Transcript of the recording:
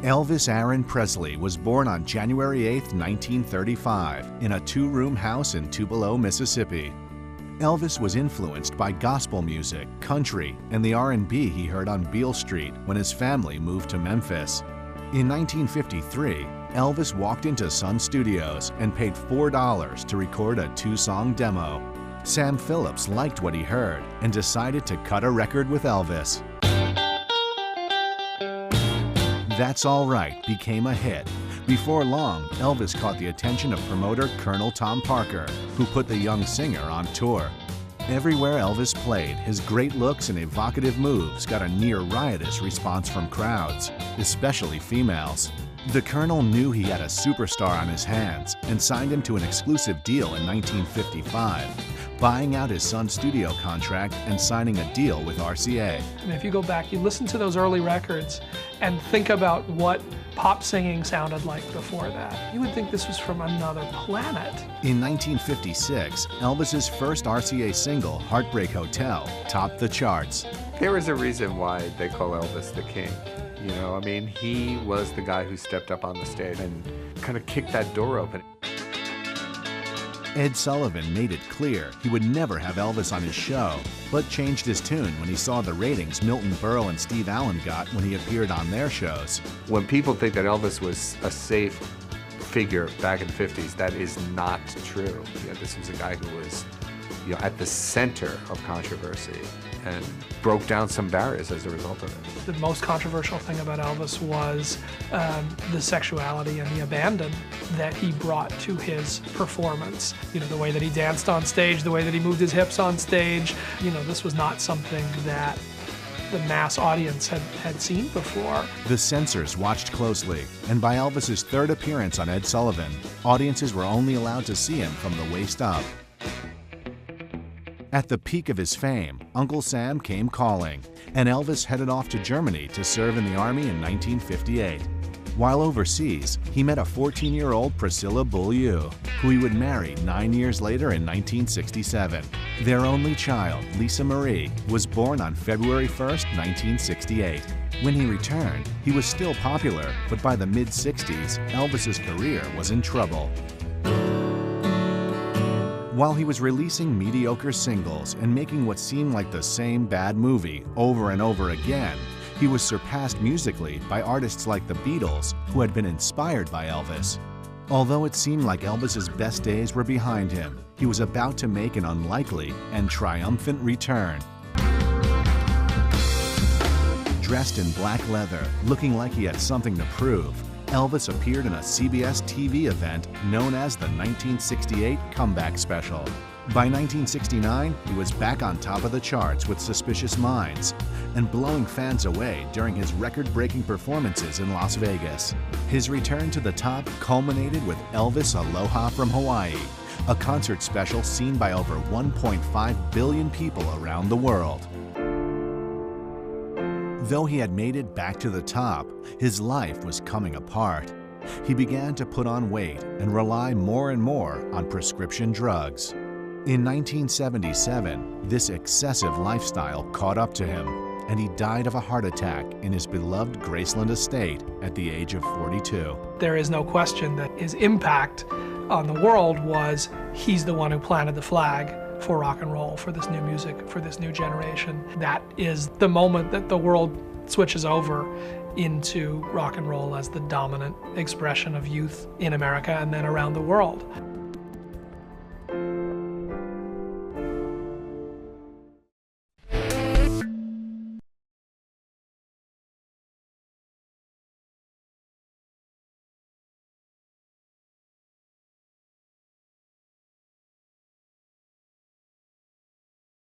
Elvis Aaron Presley was born on January 8, 1935, in a two-room house in Tupelo, Mississippi. Elvis was influenced by gospel music, country, and the R&B he heard on Beale Street when his family moved to Memphis. In 1953, Elvis walked into Sun Studios and paid $4 to record a two-song demo. Sam Phillips liked what he heard and decided to cut a record with Elvis. That's All Right became a hit. Before long, Elvis caught the attention of promoter Colonel Tom Parker, who put the young singer on tour. Everywhere Elvis played, his great looks and evocative moves got a near riotous response from crowds, especially females. The Colonel knew he had a superstar on his hands and signed him to an exclusive deal in 1955, buying out his Sun studio contract and signing a deal with RCA. I mean, if you go back, you listen to those early records and think about what pop singing sounded like before that. You would think this was from another planet. In 1956, Elvis's first RCA single, Heartbreak Hotel, topped the charts. There is a reason why they call Elvis the King. You know, I mean, he was the guy who stepped up on the stage and kind of kicked that door open. Ed Sullivan made it clear he would never have Elvis on his show, but changed his tune when he saw the ratings Milton Berle and Steve Allen got when he appeared on their shows. When people think that Elvis was a safe figure back in the 50s, that is not true. You know, this was a guy who was, you know, at the center of controversy and broke down some barriers as a result of it. The most controversial thing about Elvis was the sexuality and the abandon that he brought to his performance. You know, the way that he danced on stage, the way that he moved his hips on stage. You know, this was not something that the mass audience had seen before. The censors watched closely, and by Elvis's third appearance on Ed Sullivan, audiences were only allowed to see him from the waist up. At the peak of his fame, Uncle Sam came calling, and Elvis headed off to Germany to serve in the Army in 1958. While overseas, he met a 14-year-old Priscilla Beaulieu, who he would marry 9 years later in 1967. Their only child, Lisa Marie, was born on February 1st, 1968. When he returned, he was still popular, but by the mid-60s, Elvis's career was in trouble. While he was releasing mediocre singles and making what seemed like the same bad movie over and over again, he was surpassed musically by artists like the Beatles, who had been inspired by Elvis. Although it seemed like Elvis's best days were behind him, he was about to make an unlikely and triumphant return. Dressed in black leather, looking like he had something to prove, Elvis appeared in a CBS TV event known as the 1968 Comeback Special. By 1969, he was back on top of the charts with Suspicious Minds and blowing fans away during his record-breaking performances in Las Vegas. His return to the top culminated with Elvis Aloha from Hawaii, a concert special seen by over 1.5 billion people around the world. Though he had made it back to the top, his life was coming apart. He began to put on weight and rely more and more on prescription drugs. In 1977, this excessive lifestyle caught up to him, and he died of a heart attack in his beloved Graceland estate at the age of 42. There is no question that his impact on the world was he's the one who planted the flag for rock and roll, for this new music, for this new generation. That is the moment that the world switches over into rock and roll as the dominant expression of youth in America and then around the world.